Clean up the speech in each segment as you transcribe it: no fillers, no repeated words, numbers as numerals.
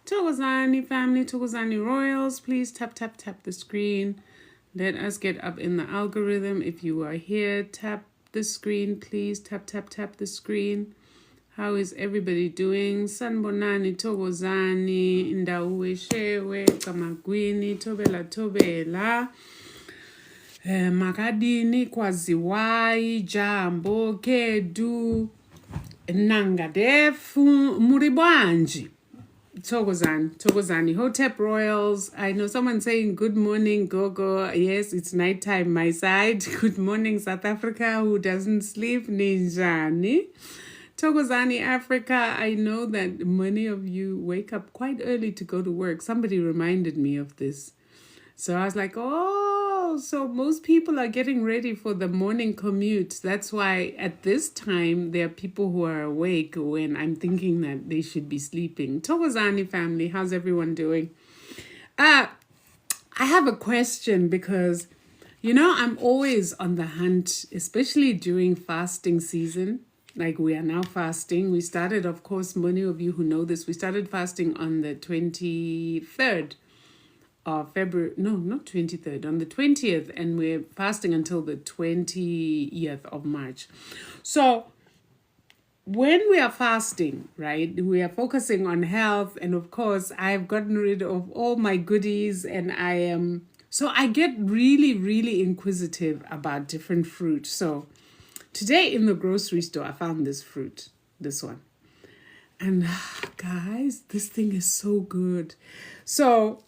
Thokozani family, Thokozani Royals, please tap the screen. Let us get up in the algorithm. If you are here, tap the screen, please. Tap the screen. How is everybody doing? Sanbonani, Thokozani, Indawe Shewe, Kamagwini, Tobela. Makadini, Kwaziwai, Jambo, Kedu, Nangadefu, Muribwanji. Thokozani, Hotep Royals. I know someone saying good morning, Gogo. Yes, it's nighttime, my side. Good morning, South Africa, who doesn't sleep, Ninjani. Thokozani, Africa. I know that many of you wake up quite early to go to work. Somebody reminded me of this. So I was like, oh, so most people are getting ready for the morning commute. That's why at this time, there are people who are awake when I'm thinking that they should be sleeping. Thokozani family, how's everyone doing? I have a question because, I'm always on the hunt, especially during fasting season. Like we are now fasting. We started, of course, many of you who know this, we started fasting on the 23rd. February, no, not 23rd, on the 20th, and we're fasting until the 20th of March. So when we are fasting, right, we are focusing on health, and of course, I've gotten rid of all my goodies, and so I get really, really inquisitive about different fruit. So today in the grocery store, I found this fruit, this one. And guys, this thing is so good. So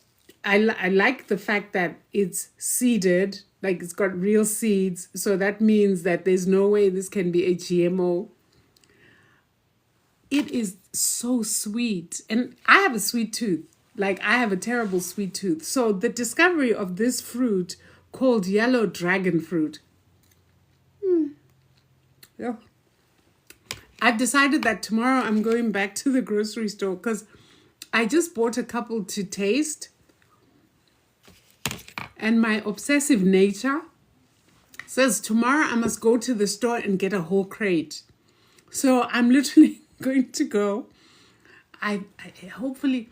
I like the fact that it's seeded, like it's got real seeds. So that means that there's no way this can be a GMO. It is so sweet. And I have a sweet tooth. Like I have a terrible sweet tooth. So the discovery of this fruit called yellow dragon fruit. Yeah. I've decided that tomorrow I'm going back to the grocery store because I just bought a couple to taste. And my obsessive nature says tomorrow I must go to the store and get a whole crate. So I'm literally going to go. I hopefully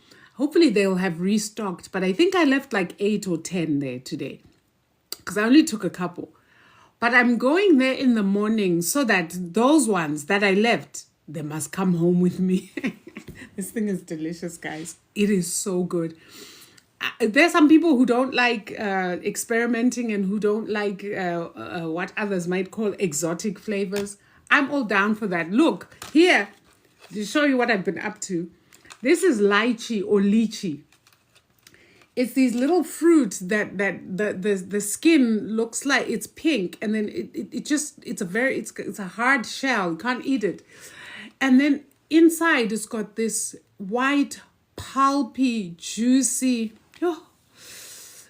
they'll have restocked, but I think I left like 8 or 10 there today because I only took a couple. But I'm going there in the morning so that those ones that I left, they must come home with me. This thing is delicious, guys. It is so good. There's some people who don't like experimenting and who don't like what others might call exotic flavors. I'm all down for that. Look, here, to show you what I've been up to. This is lychee or lychee. It's these little fruits that the skin looks like it's pink, and then it's a hard shell. You can't eat it. And then inside it's got this white, pulpy, juicy. Oh.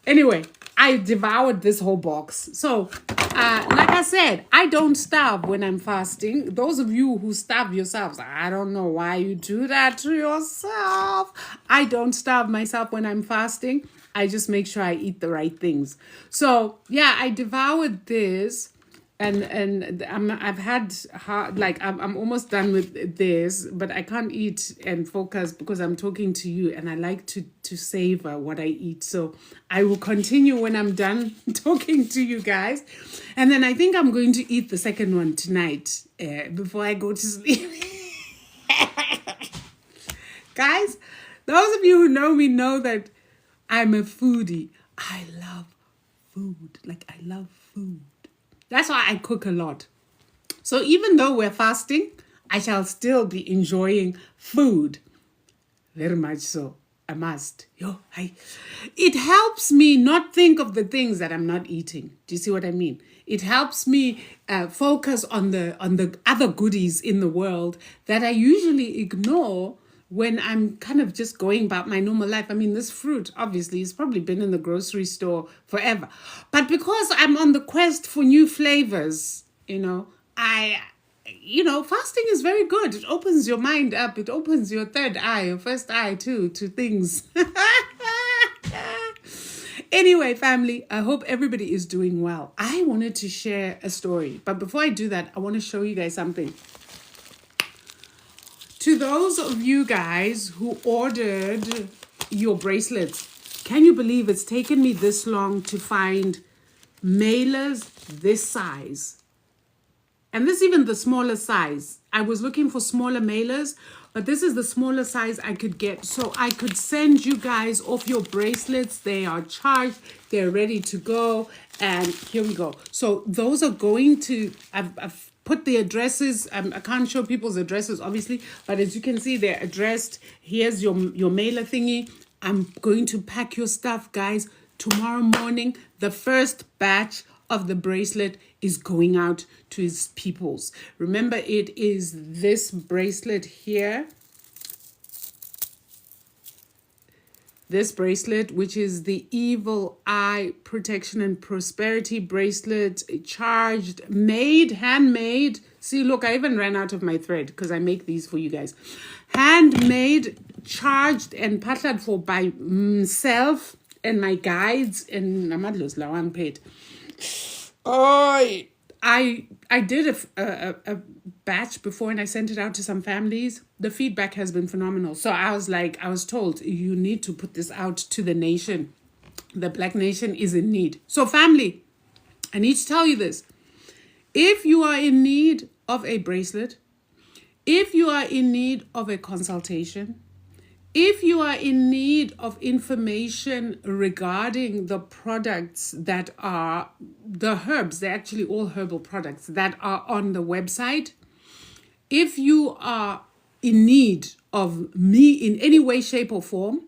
Anyway, I devoured this whole box. So, like I said, I don't starve when I'm fasting. Those of you who starve yourselves, I don't know why you do that to yourself. I don't starve myself when I'm fasting. I just make sure I eat the right things. So, yeah, I devoured this. And I'm almost done with this, but I can't eat and focus because I'm talking to you, and I like to savor what I eat. So I will continue when I'm done talking to you guys. And then I think I'm going to eat the second one tonight before I go to sleep. Guys, those of you who know me know that I'm a foodie. I love food. Like, I love food. That's why I cook a lot. So even though we're fasting, I shall still be enjoying food. Very much so. I must. It helps me not think of the things that I'm not eating. Do you see what I mean? It helps me focus on the other goodies in the world that I usually ignore when I'm kind of just going about my normal life. I mean, this fruit, obviously, has probably been in the grocery store forever. But because I'm on the quest for new flavors, fasting is very good. It opens your mind up. It opens your third eye, your first eye too, to things. Anyway, family, I hope everybody is doing well. I wanted to share a story, but before I do that, I want to show you guys something. To those of you guys who ordered your bracelets, can you believe it's taken me this long to find mailers this size? And this is even the smaller size. I was looking for smaller mailers, but this is the smaller size I could get. So I could send you guys off your bracelets. They are charged. They're ready to go. And here we go. So those are going to, I've put the addresses. I can't show people's addresses, obviously. But as you can see, they're addressed. Here's your mailer thingy. I'm going to pack your stuff, guys. Tomorrow morning, the first batch of the bracelet is going out to his peoples. Remember, it is this bracelet here. This bracelet, which is the Evil Eye Protection and Prosperity bracelet, charged, made, handmade. See, look, I even ran out of my thread because I make these for you guys. Handmade, charged, and patterned for by myself and my guides and Namadlos Lawang paid. Oh, I did a batch before and I sent it out to some families. The feedback has been phenomenal. So I was told, you need to put this out to the nation. The Black nation is in need. So family, I need to tell you this. If you are in need of a bracelet, if you are in need of a consultation, if you are in need of information regarding the products that are the herbs, they're actually all herbal products that are on the website. If you are in need of me in any way, shape, or form,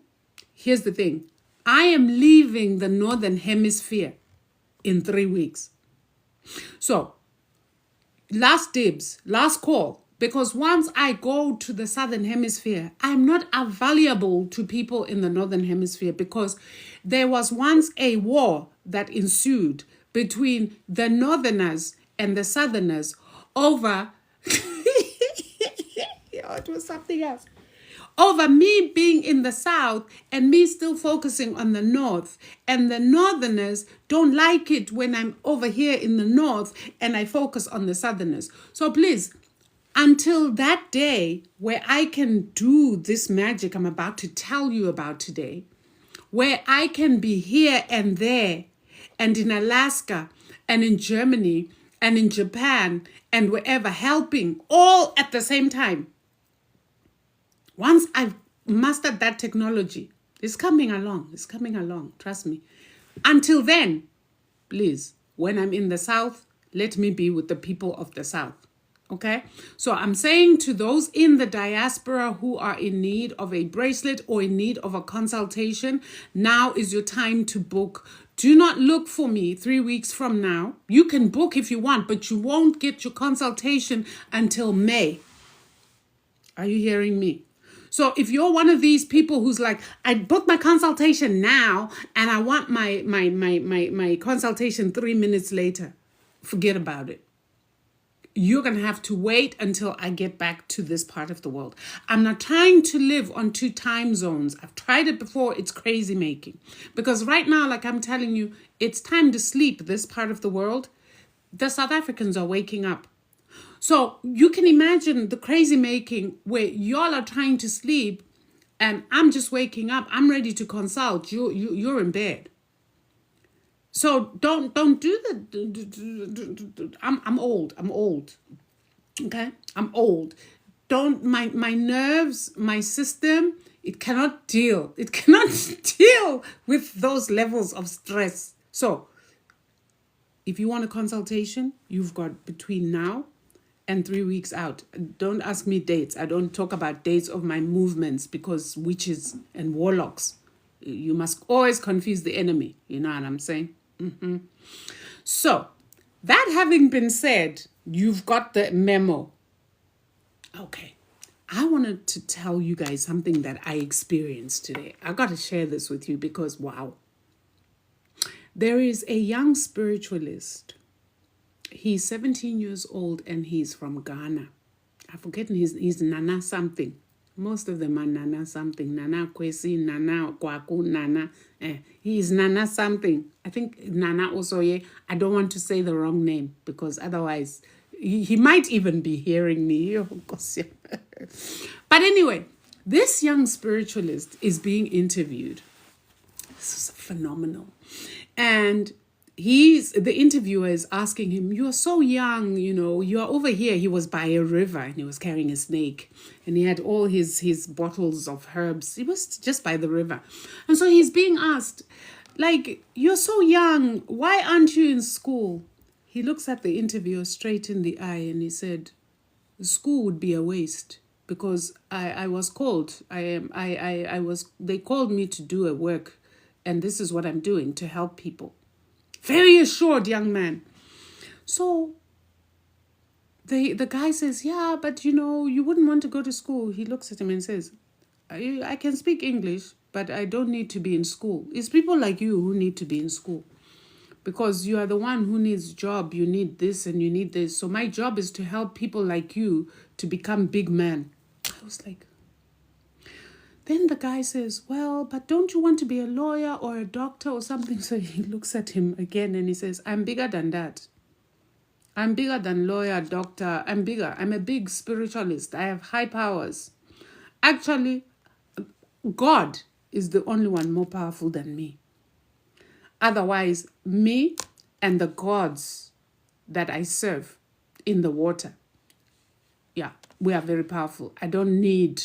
here's the thing. I am leaving the Northern Hemisphere in 3 weeks. So, last dibs, last call. Because once I go to the Southern Hemisphere, I'm not available to people in the Northern Hemisphere because there was once a war that ensued between the Northerners and the Southerners over, it was something else, over me being in the South and me still focusing on the North. And the Northerners don't like it when I'm over here in the North and I focus on the Southerners. So please, until that day where I can do this magic I'm about to tell you about today, where I can be here and there and in Alaska and in Germany and in Japan and wherever, helping all at the same time. Once I've mastered that technology, it's coming along, trust me. Until then, please, when I'm in the South, let me be with the people of the South. Okay, so I'm saying to those in the diaspora who are in need of a bracelet or in need of a consultation, now is your time to book. Do not look for me 3 weeks from now. You can book if you want, but you won't get your consultation until May. Are you hearing me? So if you're one of these people who's like, I booked my consultation now and I want my consultation 3 minutes later, forget about it. You're going to have to wait until I get back to this part of the world. I'm not trying to live on 2 time zones. I've tried it before. It's crazy making. Because right now, like I'm telling you, it's time to sleep this part of the world. The South Africans are waking up. So you can imagine the crazy making where y'all are trying to sleep and I'm just waking up. I'm ready to consult. You're in bed. So don't do that. I'm old. Okay? I'm old. My nerves, my system, it cannot deal. It cannot deal with those levels of stress. So if you want a consultation, you've got between now and 3 weeks out. Don't ask me dates. I don't talk about dates of my movements because witches and warlocks, you must always confuse the enemy. You know what I'm saying? So, that having been said, you've got the memo. Okay. I wanted to tell you guys something that I experienced today. I got to share this with you because, wow. There is a young spiritualist. He's 17 years old and he's from Ghana. I've forgotten he's Nana something. Most of them are Nana something. Nana Kwesi, Nana Kwaku, Nana. He's Nana something. I think Nana also, yeah. I don't want to say the wrong name because otherwise he might even be hearing me. Oh, gosh, yeah. But anyway, this young spiritualist is being interviewed. This is phenomenal. And the interviewer is asking him, you're so young, you're over here. He was by a river and he was carrying a snake and he had all his bottles of herbs. He was just by the river. And so he's being asked, like, you're so young. Why aren't you in school? He looks at the interviewer straight in the eye and he said, school would be a waste because I was called. They called me to do a work and this is what I'm doing to help people. Very assured young man. So the guy says, yeah, but you wouldn't want to go to school. He looks at him and says, I can speak English, but I don't need to be in school. It's people like you who need to be in school because you are the one who needs a job. You need this and you need this. So my job is to help people like you to become big men. I was like, then the guy says, well, but don't you want to be a lawyer or a doctor or something? So he looks at him again and he says, I'm bigger than that. I'm bigger than lawyer, doctor. I'm bigger. I'm a big spiritualist. I have high powers. Actually, God is the only one more powerful than me. Otherwise, me and the gods that I serve in the water, yeah, we are very powerful. I don't need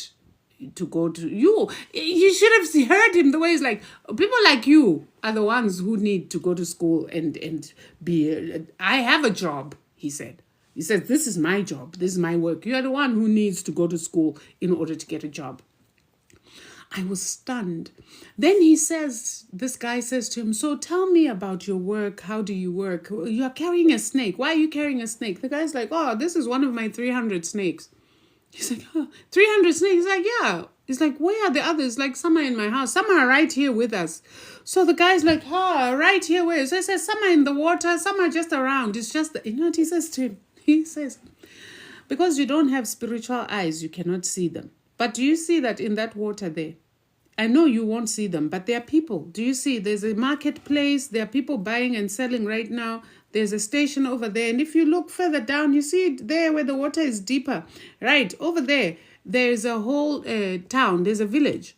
to go to you. You should have heard him the way he's like, people like you are the ones who need to go to school and be, I have a job, he said. He says, this is my job. This is my work. You're the one who needs to go to school in order to get a job. I was stunned. Then this guy says to him, so tell me about your work. How do you work? You're carrying a snake. Why are you carrying a snake? The guy's like, oh, this is one of my 300 snakes. He's like, oh, 300 snakes? He's like, yeah. He's like, where are the others? Like, some are in my house. Some are right here with us. So the guy's like, right here where? So he says, some are in the water. Some are just around. It's just, you know what he says to him? He says, because you don't have spiritual eyes, you cannot see them. But do you see that in that water there? I know you won't see them, but there are people. Do you see? There's a marketplace. There are people buying and selling right now. There's a station over there. And if you look further down, you see it there where the water is deeper. Right, over there, there's a whole town. There's a village.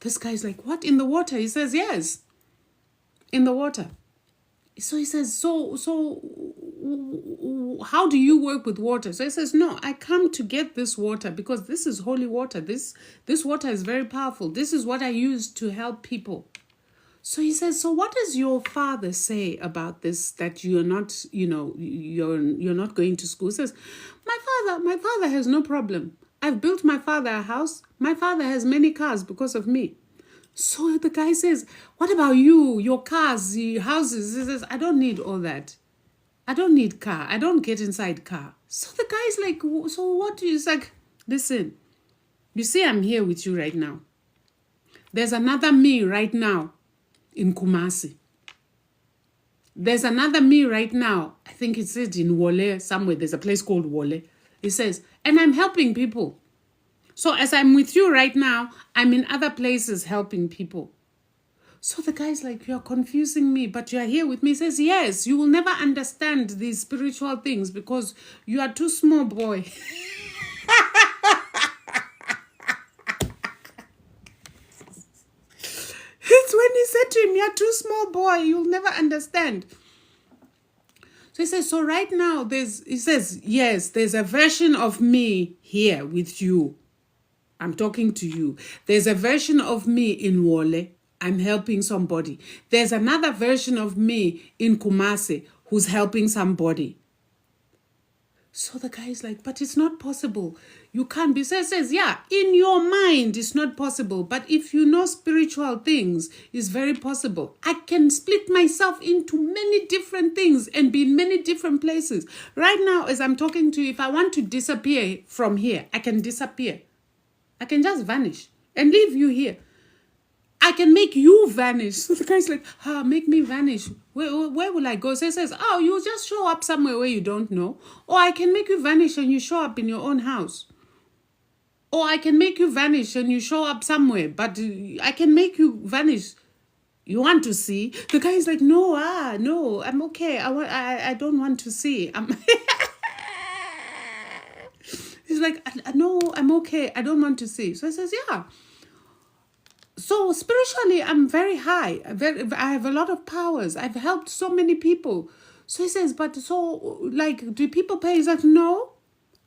This guy's like, what? In the water? He says, yes, in the water. So he says, so how do you work with water? So he says, no, I come to get this water because this is holy water. This water is very powerful. This is what I use to help people. So he says, so what does your father say about this, that you're not, you're not going to school? He says, my father has no problem. I've built my father a house. My father has many cars because of me. So the guy says, what about you, your cars, your houses? He says, I don't need all that. I don't need car. I don't get inside car. So the guy's like, so what? He's like, listen, you see, I'm here with you right now. There's another me right now in Kumasi. There's another me right now. I think it says in Wole somewhere. There's a place called Wole. It says, and I'm helping people. So as I'm with you right now, I'm in other places helping people. So the guy's like, you're confusing me, but you're here with me. He says, yes, you will never understand these spiritual things because you are too small, boy. It's when he said to him, you're too small, boy, you'll never understand. So he says, so right now, he says, yes, there's a version of me here with you. I'm talking to you. There's a version of me in Wole. I'm helping somebody. There's another version of me in Kumasi who's helping somebody. So the guy is like, but it's not possible. You can't be. Says, yeah, in your mind, it's not possible. But if you know spiritual things, it's very possible. I can split myself into many different things and be in many different places. Right now, as I'm talking to you, if I want to disappear from here, I can disappear. I can just vanish and leave you here. I can make you vanish. So the guy's like, make me vanish. Where will I go? So he says, oh, you just show up somewhere where you don't know. Or I can make you vanish and you show up in your own house. Or I can make you vanish and you show up somewhere. But I can make you vanish. You want to see? The guy's like, no, I'm okay. I don't want to see. He's like, no, I'm okay. I don't want to see. So I says, yeah. So spiritually, I'm very high. I have a lot of powers. I've helped so many people. So he says, but so, like, do people pay? He's like, no.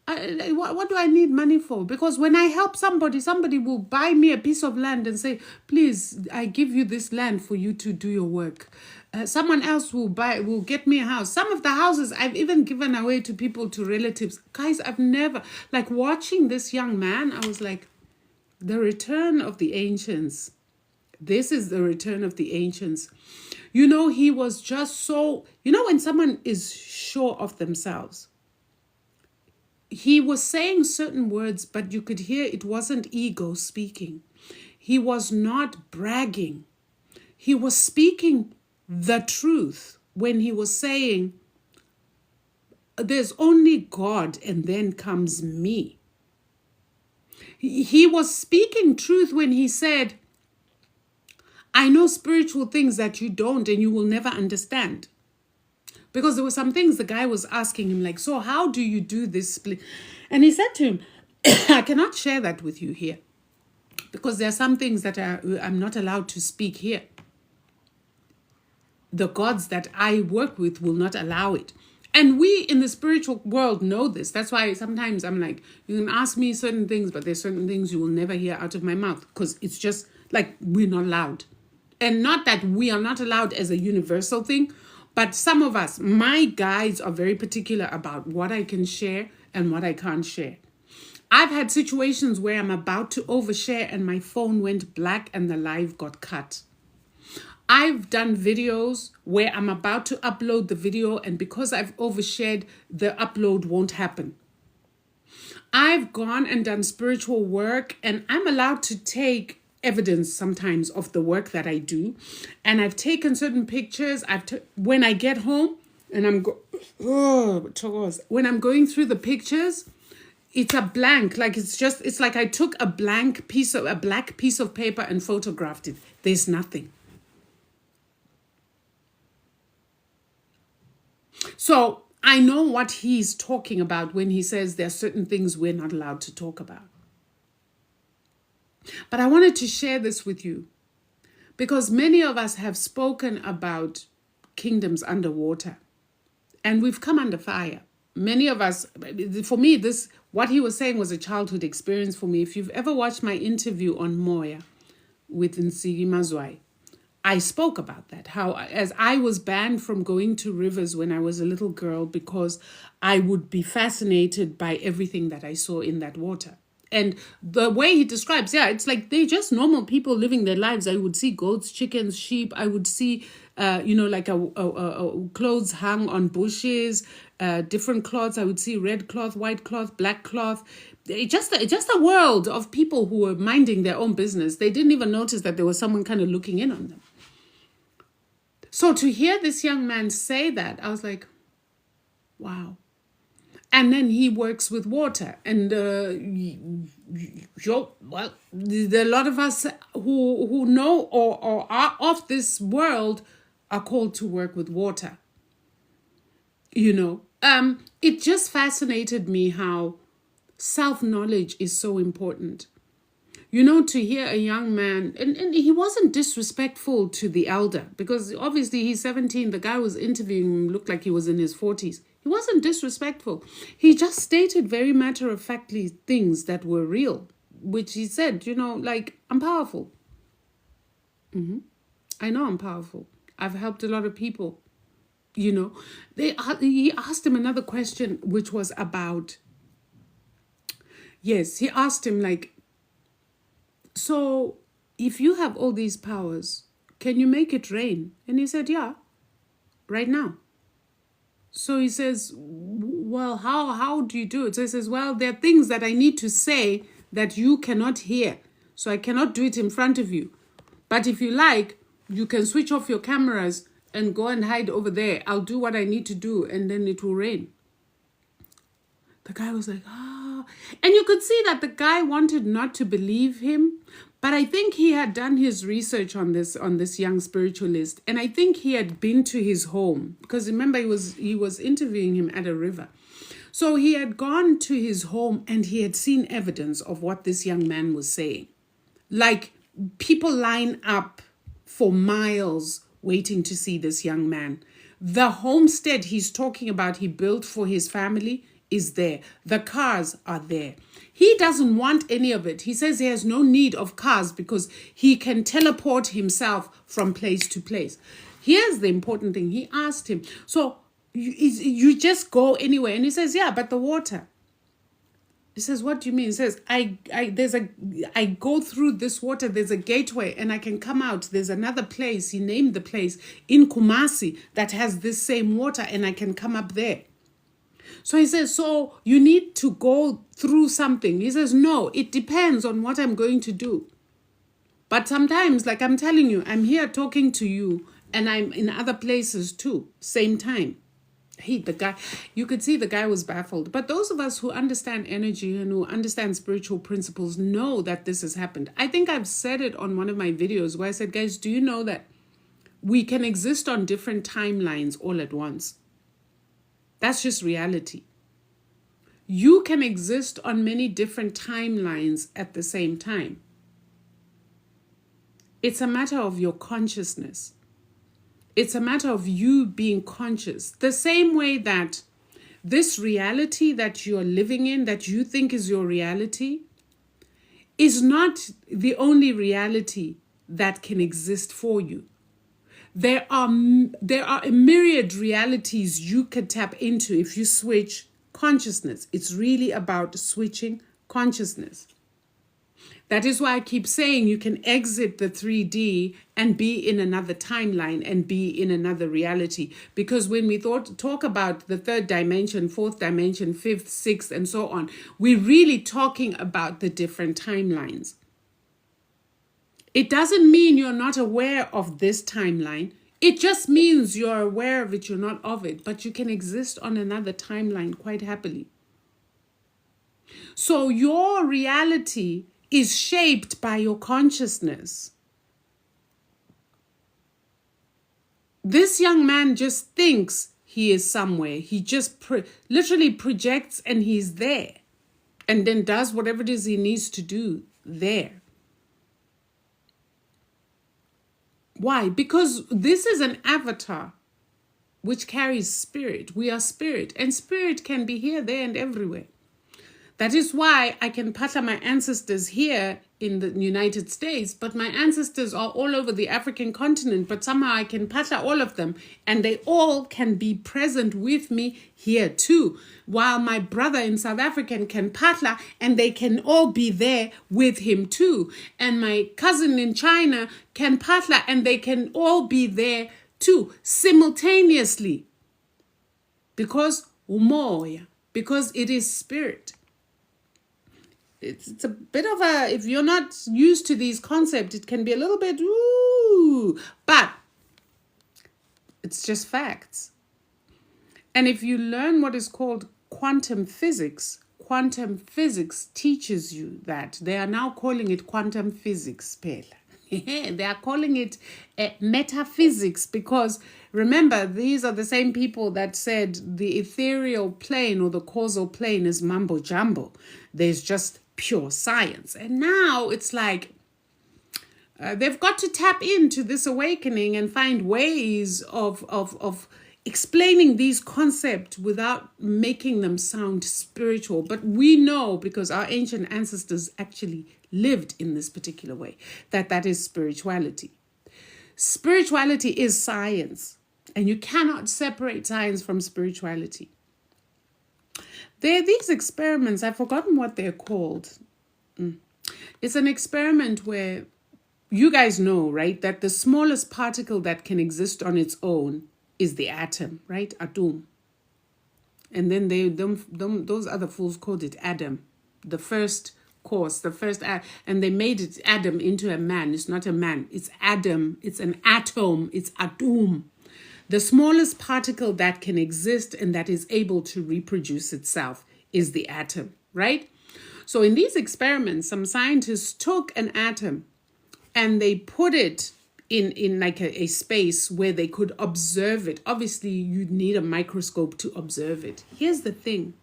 What do I need money for? Because when I help somebody will buy me a piece of land and say, please, I give you this land for you to do your work. Someone else will get me a house. Some of the houses I've even given away to people, to relatives. Guys, I've never, like, watching this young man, I was like, the return of the ancients. This is the return of the ancients. You know, he was just so, you know, when someone is sure of themselves, he was saying certain words, but you could hear it wasn't ego speaking. He was not bragging. He was speaking the truth when he was saying, there's only God and then comes me. He was speaking truth when he said, I know spiritual things that you don't and you will never understand. Because there were some things the guy was asking him, like, so how do you do this split? And he said to him, I cannot share that with you here. Because there are some things that I'm not allowed to speak here. The gods that I work with will not allow it. And we in the spiritual world know this. That's why sometimes I'm like, you can ask me certain things, but there's certain things you will never hear out of my mouth. Because it's just like, we're not allowed. And not that we are not allowed as a universal thing, but some of us, my guides are very particular about what I can share and what I can't share. I've had situations where I'm about to overshare and my phone went black and the live got cut. I've done videos where I'm about to upload the video and because I've overshared, the upload won't happen. I've gone and done spiritual work and I'm allowed to take evidence sometimes of the work that I do. And I've taken certain pictures. When I get home and when I'm going through the pictures, it's a blank. Like it's like I took a black piece of paper and photographed it. There's nothing. So I know what he's talking about when he says there are certain things we're not allowed to talk about. But I wanted to share this with you because many of us have spoken about kingdoms underwater and we've come under fire. Many of us, for me, what he was saying was a childhood experience for me. If you've ever watched my interview on Moya with Nsigi Mazwai, I spoke about that, how as I was banned from going to rivers when I was a little girl because I would be fascinated by everything that I saw in that water. And the way he describes, it's like they're just normal people living their lives. I would see goats, chickens, sheep. I would see, like a clothes hung on bushes, different cloths. I would see red cloth, white cloth, black cloth. It's just a world of people who were minding their own business. They didn't even notice that there was someone kind of looking in on them. So to hear this young man say that, I was like, wow. And then he works with water. And there are a lot of us who know or are of this world are called to work with water. It just fascinated me how self-knowledge is so important. To hear a young man, and he wasn't disrespectful to the elder, because obviously he's 17, the guy was interviewing him looked like he was in his 40s. He wasn't disrespectful. He just stated very matter-of-factly things that were real, which he said, like, I'm powerful. I know I'm powerful. I've helped a lot of people. You know, he asked him another question, which was about, yes, he asked him, like, so if you have all these powers, can you make it rain? And he said, yeah, right now. So he says, well, how do you do it? So he says, well, there are things that I need to say that you cannot hear. So I cannot do it in front of you. But if you like, you can switch off your cameras and go and hide over there. I'll do what I need to do, and then it will rain. The guy was like, ah. And you could see that the guy wanted not to believe him. But I think he had done his research on this young spiritualist. And I think he had been to his home. Because remember, he was interviewing him at a river. So he had gone to his home and he had seen evidence of what this young man was saying. Like, people line up for miles waiting to see this young man. The homestead he's talking about he built for his family is there. The cars are there. He doesn't want any of it. He says he has no need of cars because he can teleport himself from place to place. Here's the important thing. He asked him, so you just go anywhere? And he says, yeah, but the water. He says, what do you mean? He says, I go through this water, there's a gateway, and I can come out. There's another place, he named the place, in Kumasi that has this same water, and I can come up there. So he says, so you need to go through something. He says, no, it depends on what I'm going to do. But sometimes, like I'm telling you, I'm here talking to you, and I'm in other places too, same time. The guy, you could see the guy was baffled. But those of us who understand energy and who understand spiritual principles know that this has happened. I think I've said it on one of my videos where I said, guys, do you know that we can exist on different timelines all at once? That's just reality. You can exist on many different timelines at the same time. It's a matter of your consciousness. It's a matter of you being conscious. The same way that this reality that you're living in, that you think is your reality, is not the only reality that can exist for you. There are a myriad realities you could tap into if you switch consciousness. It's really about switching consciousness. That is why I keep saying you can exit the 3D and be in another timeline and be in another reality. Because when we talk about the third dimension, fourth dimension, fifth, sixth, and so on, we're really talking about the different timelines. It doesn't mean you're not aware of this timeline. It just means you're aware of it, you're not of it. But you can exist on another timeline quite happily. So your reality is shaped by your consciousness. This young man just thinks he is somewhere. He just literally projects and he's there. And then does whatever it is he needs to do there. Why? Because this is an avatar which carries spirit. We are spirit. And spirit can be here, there, and everywhere. That is why I can patla my ancestors here in the United States, but my ancestors are all over the African continent, but somehow I can patla all of them, and they all can be present with me here too. While my brother in South Africa can patla, and they can all be there with him too. And my cousin in China can patla, and they can all be there too, simultaneously. Because umoya, because it is spirit. It's a bit of a, if you're not used to these concepts, it can be a little bit, ooh, but it's just facts. And if you learn what is called quantum physics teaches you that. They are now calling it quantum physics, Pela. They are calling it metaphysics because, remember, these are the same people that said the ethereal plane or the causal plane is mumbo jumbo. There's just pure science. And now it's like they've got to tap into this awakening and find ways of explaining these concepts without making them sound spiritual. But we know, because our ancient ancestors actually lived in this particular way, that is spirituality. Spirituality is science. And you cannot separate science from spirituality. There are these experiments, I've forgotten what they're called. It's an experiment where you guys know, right, that the smallest particle that can exist on its own is the atom, right? Atom. And then those other fools called it Adam. The first course, and they made it Adam into a man. It's not a man. It's Adam. It's an atom. It's atom. The smallest particle that can exist and that is able to reproduce itself is the atom, right? So in these experiments, some scientists took an atom and they put it in like a space where they could observe it. Obviously, you'd need a microscope to observe it. Here's the thing.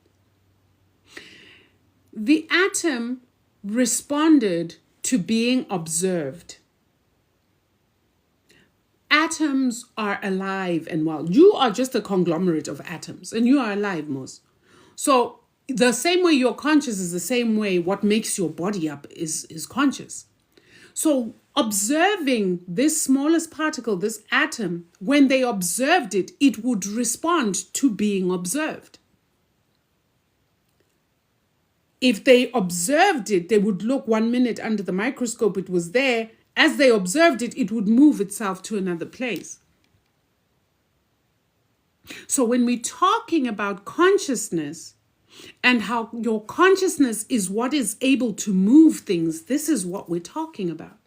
The atom responded to being observed. Atoms are alive and well. You are just a conglomerate of atoms and you are alive, Mos. So the same way you're conscious is the same way what makes your body up is conscious. So observing this smallest particle, this atom, when they observed it, it would respond to being observed. If they observed it, they would look 1 minute under the microscope, it was there. As they observed it, it would move itself to another place. So when we're talking about consciousness and how your consciousness is what is able to move things, this is what we're talking about.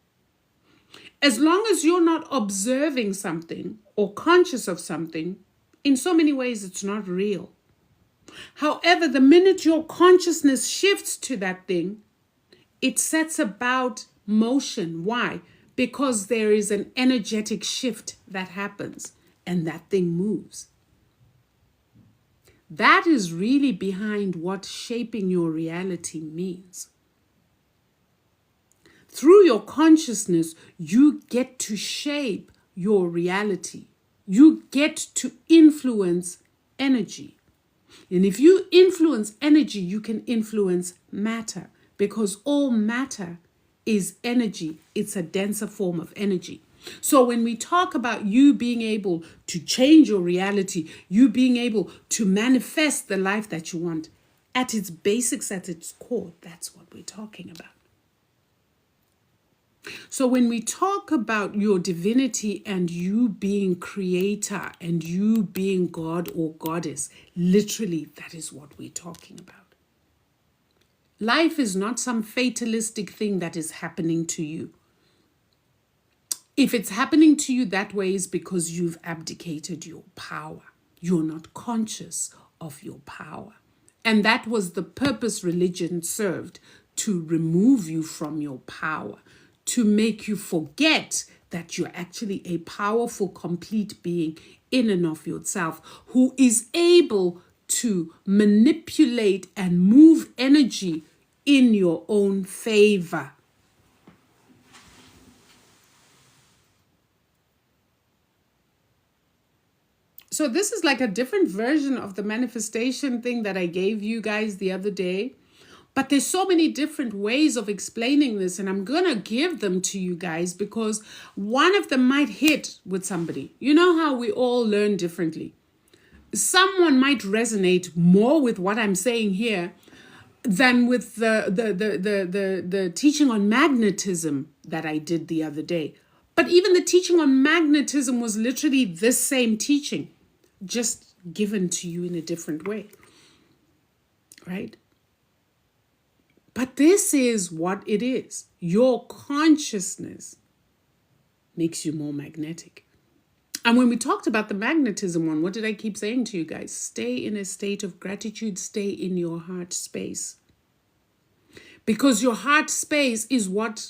As long as you're not observing something or conscious of something, in so many ways it's not real. However, the minute your consciousness shifts to that thing, it sets about motion. Why? Because there is an energetic shift that happens and that thing moves. That is really behind what shaping your reality means. Through your consciousness, you get to shape your reality. You get to influence energy. And if you influence energy, you can influence matter, because all matter is energy. It's a denser form of energy. So when we talk about you being able to change your reality, you being able to manifest the life that you want, at its basics, at its core, that's what we're talking about. So when we talk about your divinity and you being creator and you being God or goddess, literally that is what we're talking about. Life is not some fatalistic thing that is happening to you. If it's happening to you that way, is because you've abdicated your power. You're not conscious of your power. And that was the purpose religion served, to remove you from your power, to make you forget that you're actually a powerful, complete being in and of yourself, who is able to manipulate and move energy in your own favor. So this is like a different version of the manifestation thing that I gave you guys the other day. But there's so many different ways of explaining this, and I'm going to give them to you guys because one of them might hit with somebody. You know how we all learn differently. Someone might resonate more with what I'm saying here than with the teaching on magnetism that I did the other day. But even the teaching on magnetism was literally this same teaching, just given to you in a different way, right? But this is what it is. Your consciousness makes you more magnetic. And when we talked about the magnetism one, what did I keep saying to you guys? Stay in a state of gratitude. Stay in your heart space. Because your heart space is what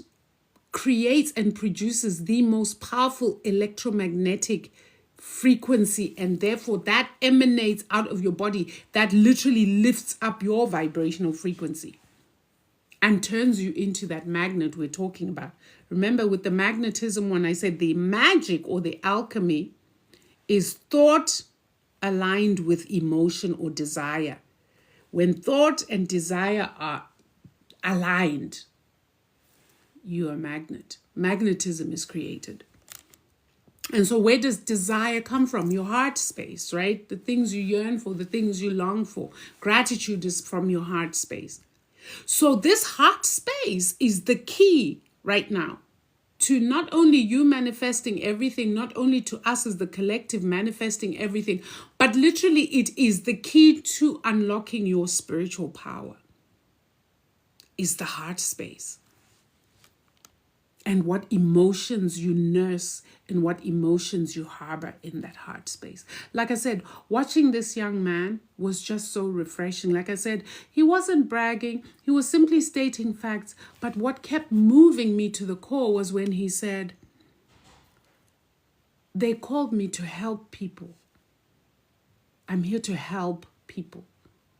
creates and produces the most powerful electromagnetic frequency, and therefore that emanates out of your body. That literally lifts up your vibrational frequency and turns you into that magnet we're talking about. Remember, with the magnetism one, I said the magic or the alchemy is thought aligned with emotion or desire. When thought and desire are aligned, you are a magnet. Magnetism is created. And so where does desire come from? Your heart space, right? The things you yearn for, the things you long for. Gratitude is from your heart space. So this heart space is the key right now to not only you manifesting everything, not only to us as the collective manifesting everything, but literally it is the key to unlocking your spiritual power, is the heart space. And what emotions you nurse and what emotions you harbor in that heart space. Like I said, watching this young man was just so refreshing. Like I said, he wasn't bragging. He was simply stating facts. But what kept moving me to the core was when he said, they called me to help people. I'm here to help people.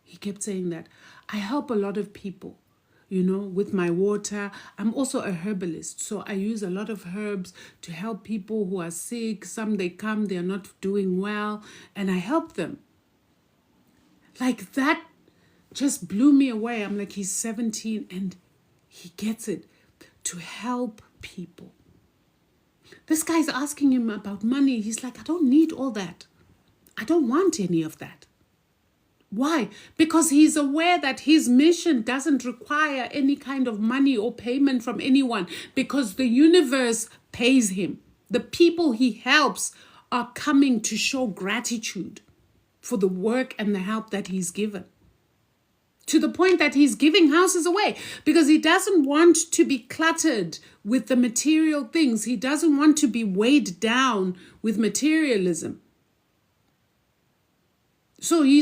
He kept saying that. I help a lot of people. You know, with my water. I'm also a herbalist, so I use a lot of herbs to help people who are sick. Some they come, they're not doing well, and I help them. Like that just blew me away. I'm like, he's 17 and he gets it. To help people. This guy's asking him about money. He's like, I don't need all that. I don't want any of that. Why? Because he's aware that his mission doesn't require any kind of money or payment from anyone, because the universe pays him. The people he helps are coming to show gratitude for the work and the help that he's given. To the point that he's giving houses away because he doesn't want to be cluttered with the material things. He doesn't want to be weighed down with materialism. So he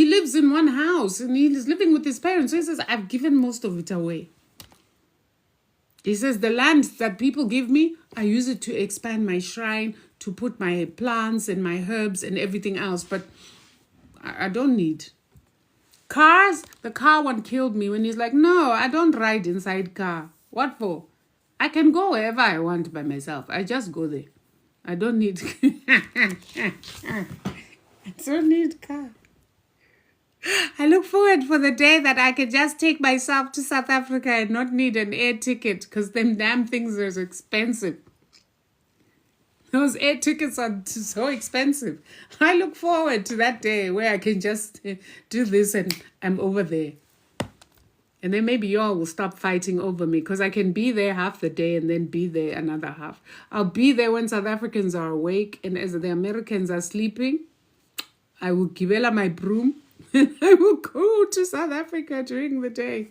lives in one house and he's living with his parents. So he says, I've given most of it away. He says, the land that people give me, I use it to expand my shrine, to put my plants and my herbs and everything else. But I don't need. Cars, the car one killed me when he's like, no, I don't ride inside car. What for? I can go wherever I want by myself. I just go there. I don't need... I don't need car. I look forward for the day that I can just take myself to South Africa and not need an air ticket, because them damn things are expensive. Those air tickets are so expensive. I look forward to that day where I can just do this and I'm over there. And then maybe y'all will stop fighting over me, because I can be there half the day and then be there another half. I'll be there when South Africans are awake, and as the Americans are sleeping, I will give Ella my broom and I will go to South Africa during the day.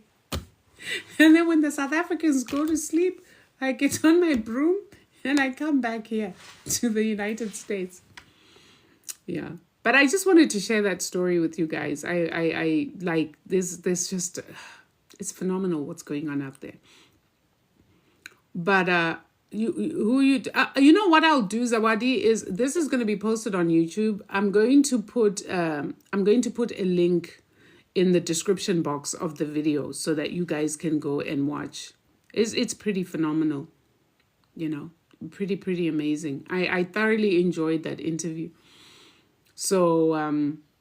And then when the South Africans go to sleep, I get on my broom and I come back here to the United States. Yeah. But I just wanted to share that story with you guys. I like this just, it's phenomenal what's going on out there. But, you know what I'll do, Zawadi, is this is going to be posted on YouTube. I'm going to put a link in the description box of the video so that you guys can go and watch. It's pretty phenomenal, you know, pretty amazing. I thoroughly enjoyed that interview. So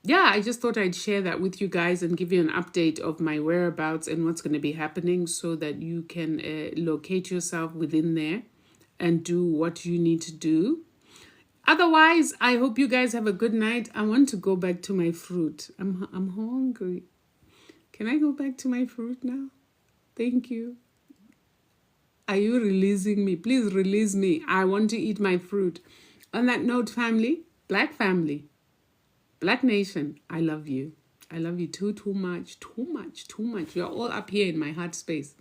yeah, I just thought I'd share that with you guys and give you an update of my whereabouts and what's going to be happening, so that you can locate yourself within there and do what you need to do. Otherwise, I hope you guys have a good night. I want to go back to my fruit. I'm hungry. Can I go back to my fruit now? Thank you. Are you releasing me? Please release me. I want to eat my fruit. On that note, family, Black Nation, I love you. I love you too much. You're all up here in my heart space.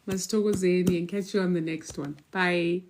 Mastogozeni, and catch you on the next one. Bye.